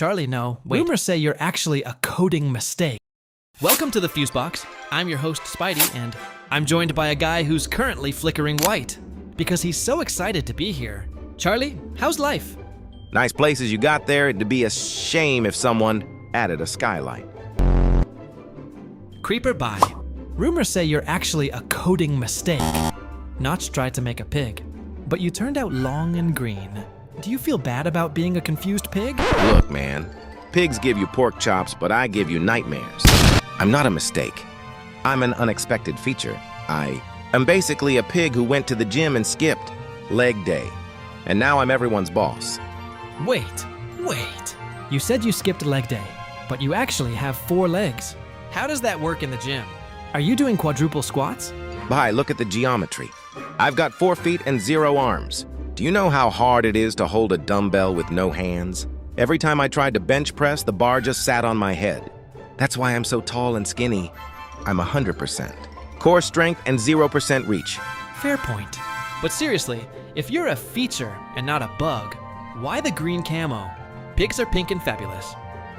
Charlie, no. Wait. Rumors say you're actually a coding mistake. Welcome to the Fusebox. I'm your host, Spidey, and I'm joined by a guy who's currently flickering white because he's so excited to be here. Charlie, how's life? Nice places you got there. It'd be a shame if someone added a skylight. Creeper bye. Rumors say you're actually a coding mistake. Notch tried to make a pig, but you turned out long and green. Do you feel bad about being a confused pig? Look, man. Pigs give you pork chops, but I give you nightmares. I'm not a mistake. I'm an unexpected feature. I am basically a pig who went to the gym and skipped leg day. And now I'm everyone's boss. Wait. You said you skipped leg day, but you actually have 4 legs. How does that work in the gym? Are you doing quadruple squats? Bye, look at the geometry. I've got 4 feet and 0 arms. Do you know how hard it is to hold a dumbbell with no hands? Every time I tried to bench press, the bar just sat on my head. That's why I'm so tall and skinny. I'm 100%. Core strength and 0% reach. Fair point. But seriously, if you're a feature and not a bug, why the green camo? Pigs are pink and fabulous.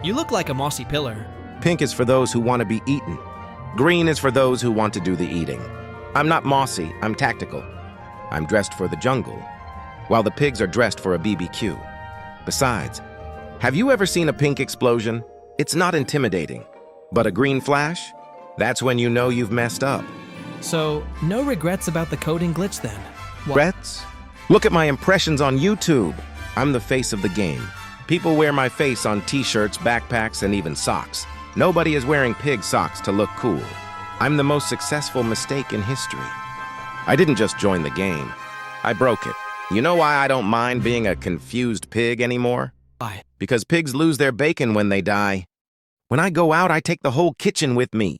You look like a mossy pillar. Pink is for those who want to be eaten. Green is for those who want to do the eating. I'm not mossy, I'm tactical. I'm dressed for the jungle, while the pigs are dressed for a BBQ. Besides, have you ever seen a pink explosion? It's not intimidating. But a green flash? That's when you know you've messed up. So, no regrets about the coding glitch then? Regrets? Look at my impressions on YouTube. I'm the face of the game. People wear my face on t-shirts, backpacks, and even socks. Nobody is wearing pig socks to look cool. I'm the most successful mistake in history. I didn't just join the game. I broke it. You know why I don't mind being a confused pig anymore? Why? Because pigs lose their bacon when they die. When I go out, I take the whole kitchen with me.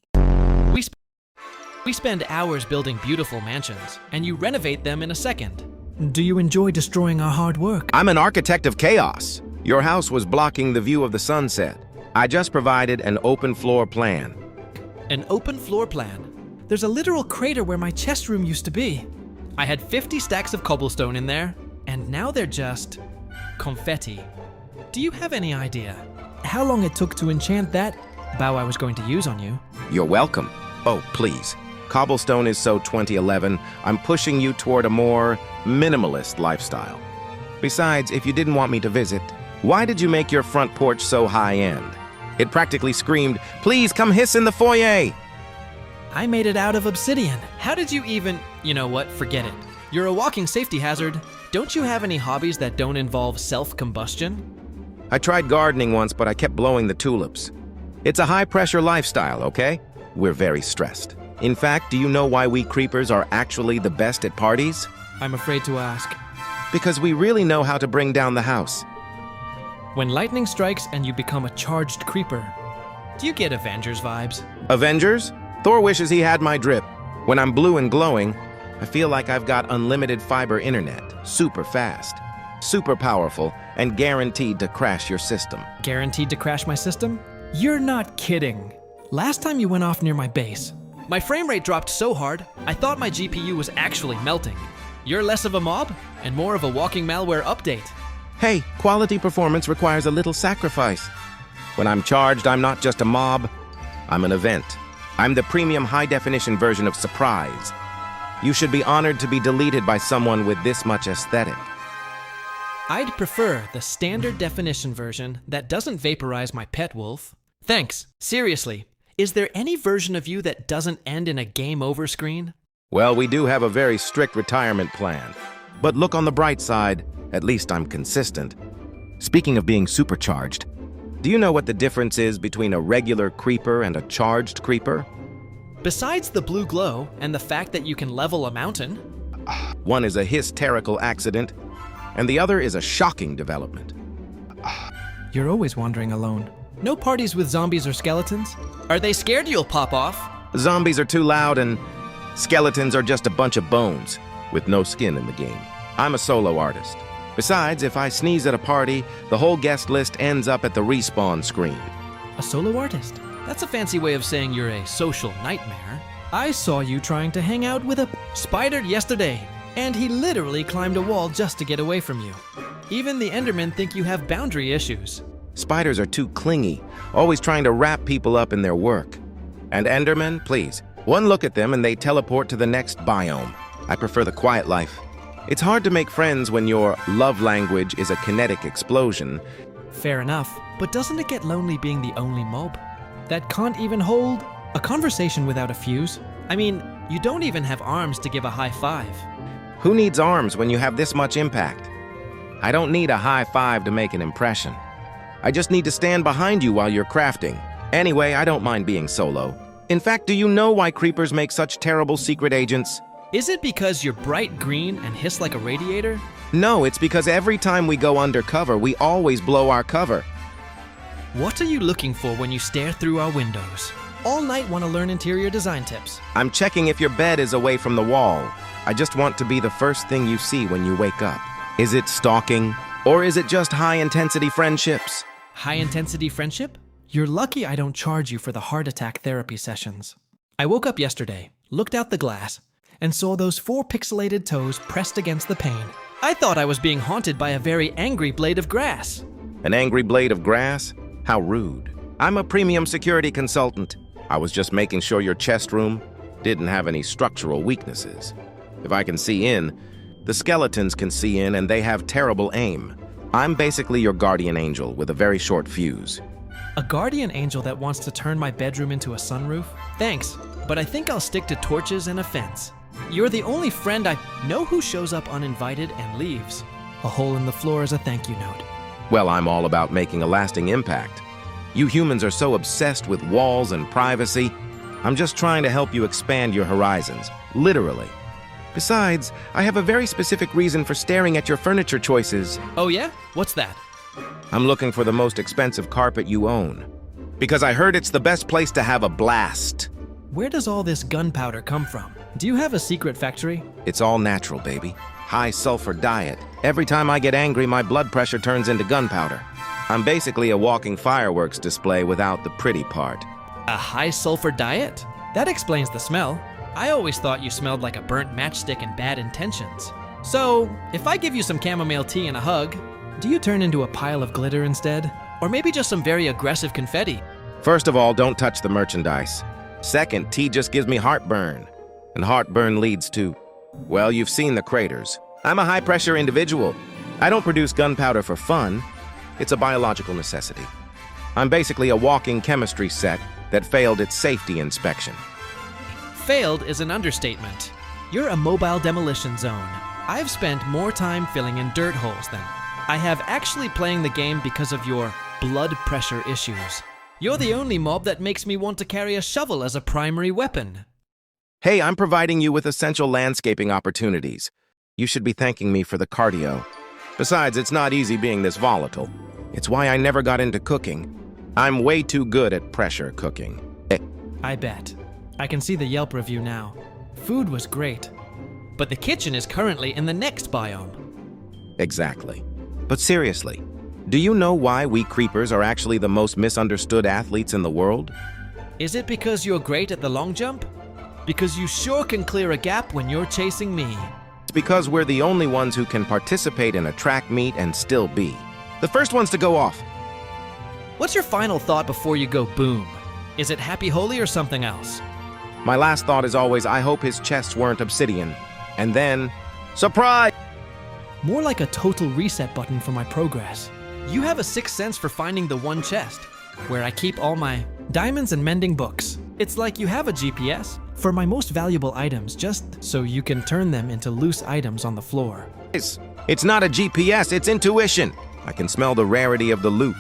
We spend hours building beautiful mansions, and you renovate them in a second. Do you enjoy destroying our hard work? I'm an architect of chaos. Your house was blocking the view of the sunset. I just provided an open floor plan. An open floor plan? There's a literal crater where my chest room used to be. I had 50 stacks of cobblestone in there, and now they're just confetti. Do you have any idea how long it took to enchant that bow I was going to use on you? You're welcome. Oh, please. Cobblestone is so 2011. I'm pushing you toward a more minimalist lifestyle. Besides, if you didn't want me to visit, why did you make your front porch so high-end? It practically screamed, "Please come hiss in the foyer!" I made it out of obsidian. How did you even... You know what? Forget it. You're a walking safety hazard. Don't you have any hobbies that don't involve self-combustion? I tried gardening once, but I kept blowing the tulips. It's a high-pressure lifestyle, okay? We're very stressed. In fact, do you know why we creepers are actually the best at parties? I'm afraid to ask. Because we really know how to bring down the house. When lightning strikes and you become a charged creeper, do you get Avengers vibes? Avengers? Thor wishes he had my drip. When I'm blue and glowing, I feel like I've got unlimited fiber internet, super fast, super powerful, and guaranteed to crash your system. Guaranteed to crash my system? You're not kidding. Last time you went off near my base, my frame rate dropped so hard, I thought my GPU was actually melting. You're less of a mob and more of a walking malware update. Hey, quality performance requires a little sacrifice. When I'm charged, I'm not just a mob, I'm an event. I'm the premium high-definition version of surprise. You should be honored to be deleted by someone with this much aesthetic. I'd prefer the standard definition version that doesn't vaporize my pet wolf. Thanks. Seriously, is there any version of you that doesn't end in a game over screen? Well, we do have a very strict retirement plan. But look on the bright side, at least I'm consistent. Speaking of being supercharged, do you know what the difference is between a regular creeper and a charged creeper? Besides the blue glow and the fact that you can level a mountain, one is a hysterical accident, and the other is a shocking development. You're always wandering alone. No parties with zombies or skeletons? Are they scared you'll pop off? Zombies are too loud and skeletons are just a bunch of bones with no skin in the game. I'm a solo artist. Besides, if I sneeze at a party, the whole guest list ends up at the respawn screen. A solo artist? That's a fancy way of saying you're a social nightmare. I saw you trying to hang out with a spider yesterday, and he literally climbed a wall just to get away from you. Even the Endermen think you have boundary issues. Spiders are too clingy, always trying to wrap people up in their work. And Endermen, please. One look at them and they teleport to the next biome. I prefer the quiet life. It's hard to make friends when your love language is a kinetic explosion. Fair enough, but doesn't it get lonely being the only mob that can't even hold a conversation without a fuse? I mean, you don't even have arms to give a high five. Who needs arms when you have this much impact? I don't need a high five to make an impression. I just need to stand behind you while you're crafting. Anyway, I don't mind being solo. In fact, do you know why creepers make such terrible secret agents? Is it because you're bright green and hiss like a radiator? No, it's because every time we go undercover, we always blow our cover. What are you looking for when you stare through our windows? All night want to learn interior design tips. I'm checking if your bed is away from the wall. I just want to be the first thing you see when you wake up. Is it stalking? Or is it just high-intensity friendships? High-intensity friendship? You're lucky I don't charge you for the heart attack therapy sessions. I woke up yesterday, looked out the glass, and saw those 4 pixelated toes pressed against the pane. I thought I was being haunted by a very angry blade of grass. An angry blade of grass? How rude. I'm a premium security consultant. I was just making sure your chest room didn't have any structural weaknesses. If I can see in, the skeletons can see in, and they have terrible aim. I'm basically your guardian angel with a very short fuse. A guardian angel that wants to turn my bedroom into a sunroof? Thanks, but I think I'll stick to torches and a fence. You're the only friend I know who shows up uninvited and leaves. A hole in the floor is a thank you note. Well, I'm all about making a lasting impact. You humans are so obsessed with walls and privacy. I'm just trying to help you expand your horizons, literally. Besides, I have a very specific reason for staring at your furniture choices. Oh yeah? What's that? I'm looking for the most expensive carpet you own. Because I heard it's the best place to have a blast. Where does all this gunpowder come from? Do you have a secret factory? It's all natural, baby. High sulfur diet. Every time I get angry, my blood pressure turns into gunpowder. I'm basically a walking fireworks display without the pretty part. A high sulfur diet? That explains the smell. I always thought you smelled like a burnt matchstick and bad intentions. So, if I give you some chamomile tea and a hug, do you turn into a pile of glitter instead? Or maybe just some very aggressive confetti? First of all, don't touch the merchandise. Second, tea just gives me heartburn. And heartburn leads to, well, you've seen the craters. I'm a high-pressure individual. I don't produce gunpowder for fun. It's a biological necessity. I'm basically a walking chemistry set that failed its safety inspection. Failed is an understatement. You're a mobile demolition zone. I've spent more time filling in dirt holes than I have actually playing the game because of your blood pressure issues. You're the only mob that makes me want to carry a shovel as a primary weapon. Hey, I'm providing you with essential landscaping opportunities. You should be thanking me for the cardio. Besides, it's not easy being this volatile. It's why I never got into cooking. I'm way too good at pressure cooking. I bet. I can see the Yelp review now. Food was great. But the kitchen is currently in the next biome. Exactly. But seriously, do you know why we creepers are actually the most misunderstood athletes in the world? Is it because you're great at the long jump? Because you sure can clear a gap when you're chasing me. It's because we're the only ones who can participate in a track meet and still be the first ones to go off. What's your final thought before you go boom? Is it happy holy or something else? My last thought is always, I hope his chests weren't obsidian. And then, surprise! More like a total reset button for my progress. You have a sixth sense for finding the one chest, where I keep all my diamonds and mending books. It's like you have a GPS. For my most valuable items, just so you can turn them into loose items on the floor. It's not a GPS, it's intuition. I can smell the rarity of the loot.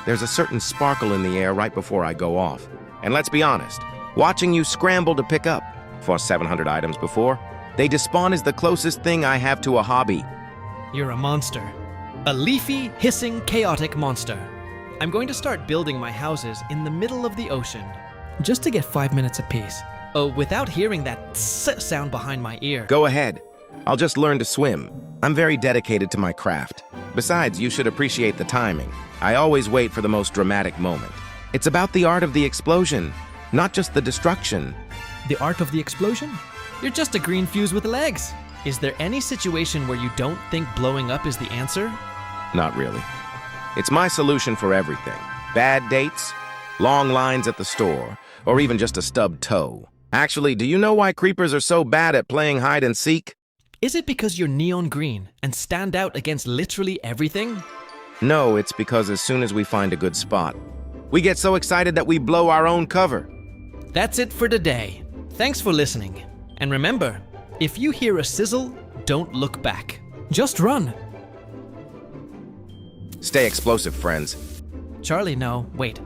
There's a certain sparkle in the air right before I go off. And let's be honest, watching you scramble to pick up 700 items before, they despawn is the closest thing I have to a hobby. You're a monster. A leafy, hissing, chaotic monster. I'm going to start building my houses in the middle of the ocean. Just to get 5 minutes apiece. Oh, without hearing that tss sound behind my ear. Go ahead. I'll just learn to swim. I'm very dedicated to my craft. Besides, you should appreciate the timing. I always wait for the most dramatic moment. It's about the art of the explosion, not just the destruction. The art of the explosion? You're just a green fuse with legs. Is there any situation where you don't think blowing up is the answer? Not really. It's my solution for everything. Bad dates, long lines at the store, or even just a stubbed toe. Actually, do you know why creepers are so bad at playing hide and seek? Is it because you're neon green and stand out against literally everything? No, it's because as soon as we find a good spot, we get so excited that we blow our own cover. That's it for today. Thanks for listening. And remember, if you hear a sizzle, don't look back. Just run. Stay explosive, friends. Charlie, no, wait.